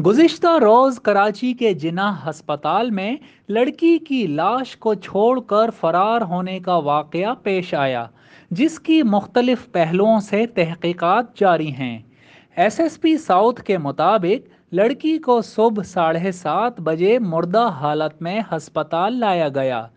गुज़िश्ता रोज़ कराची के जिन्ना हस्पताल में लड़की की लाश को छोड़कर फरार होने का वाक़या पेश आया, जिसकी मुख्तलिफ पहलुओं से तहकीकात जारी हैं। एसएसपी साउथ के मुताबिक लड़की को सुबह 7:30 बजे मुर्दा हालत में हस्पताल लाया गया।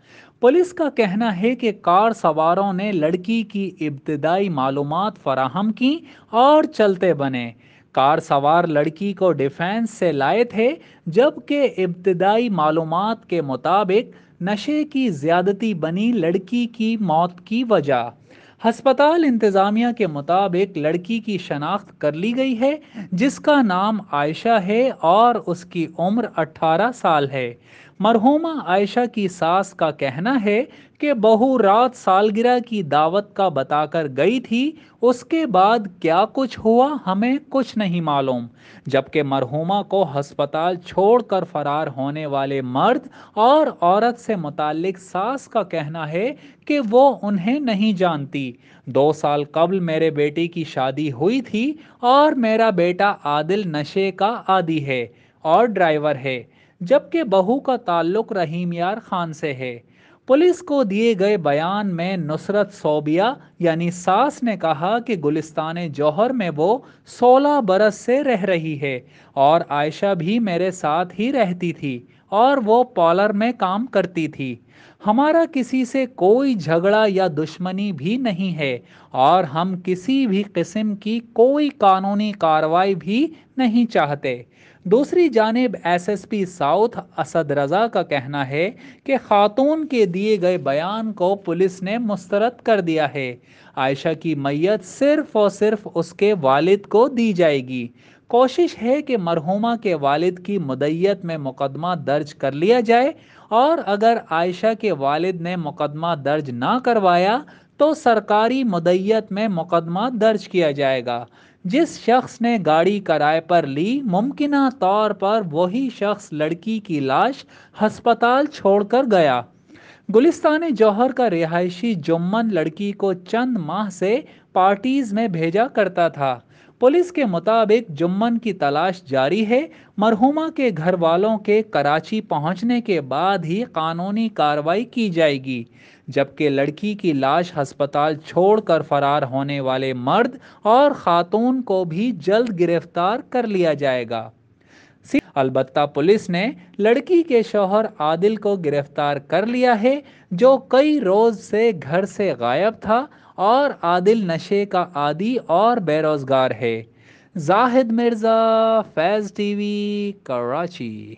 पुलिस का कहना है कि कार सवारों ने लड़की की इब्तदाई मालूमात फराहम की और चलते बने। कार सवार लड़की को डिफेंस से लाए थे, जबकि इब्तदाई मालूमात के मुताबिक नशे की ज्यादती बनी लड़की की मौत की वजह। हस्पताल इंतज़ामिया के मुताबिक लड़की की शनाख्त कर ली गई है, जिसका नाम आयशा है और उसकी उम्र 18 साल है। मरहूमा आयशा की सास का कहना है कि बहू रात सालगिरह की दावत का बताकर गई थी, उसके बाद क्या कुछ हुआ हमें कुछ नहीं मालूम। जबकि मरहूमा को हस्पताल छोड़कर फरार होने वाले मर्द और औरत से मुताल्लिक सास का कहना है कि वो उन्हें नहीं जानती। 2 साल कबल मेरे बेटे की शादी हुई थी और मेरा बेटा आदिल नशे का आदी है और ड्राइवर है, जबकि बहू का ताल्लुक रहीम यार खान से है। पुलिस को दिए गए बयान में नुसरत सोबिया यानी सास ने कहा कि गुलिस्तान जौहर में वो 16 बरस से रह रही है और आयशा भी मेरे साथ ही रहती थी और वो पार्लर में काम करती थी। हमारा किसी से कोई झगड़ा या दुश्मनी भी नहीं है और हम किसी भी किस्म की कोई कानूनी कार्रवाई भी नहीं चाहते। दूसरी जानिब एसएसपी साउथ असद रजा का कहना है कि खातून के दिए गए बयान को पुलिस ने मुस्तरद कर दिया है। आयशा की मैयत सिर्फ और सिर्फ उसके वालिद को दी जाएगी। कोशिश है कि मरहूमा के वालिद की मुद्दत में मुकदमा दर्ज कर लिया जाए और अगर आयशा के वालिद ने मुकदमा दर्ज ना करवाया तो सरकारी मुद्दत में मुकदमा दर्ज किया जाएगा। जिस शख्स ने गाड़ी किराए पर ली, मुमकिना तौर पर वही शख्स लड़की की लाश हस्पताल छोड़कर गया। गुलिस्तान जौहर का रिहायशी जुम्मन लड़की को चंद माह से पार्टीज में भेजा करता था। पुलिस के मुताबिक जुम्मन की तलाश जारी है। मरहुमा के घर वालों के कराची पहुंचने के बाद ही कानूनी कार्रवाई की जाएगी, जबकि लड़की की लाश अस्पताल छोड़कर फरार होने वाले मर्द और खातून को भी जल्द गिरफ्तार कर लिया जाएगा। अलबत्ता पुलिस ने लड़की के शौहर आदिल को गिरफ्तार कर लिया है, जो कई रोज से घर से गायब था और आदिल नशे का आदी और बेरोजगार है। जाहिद मिर्ज़ा, फैज़ टीवी, कराची।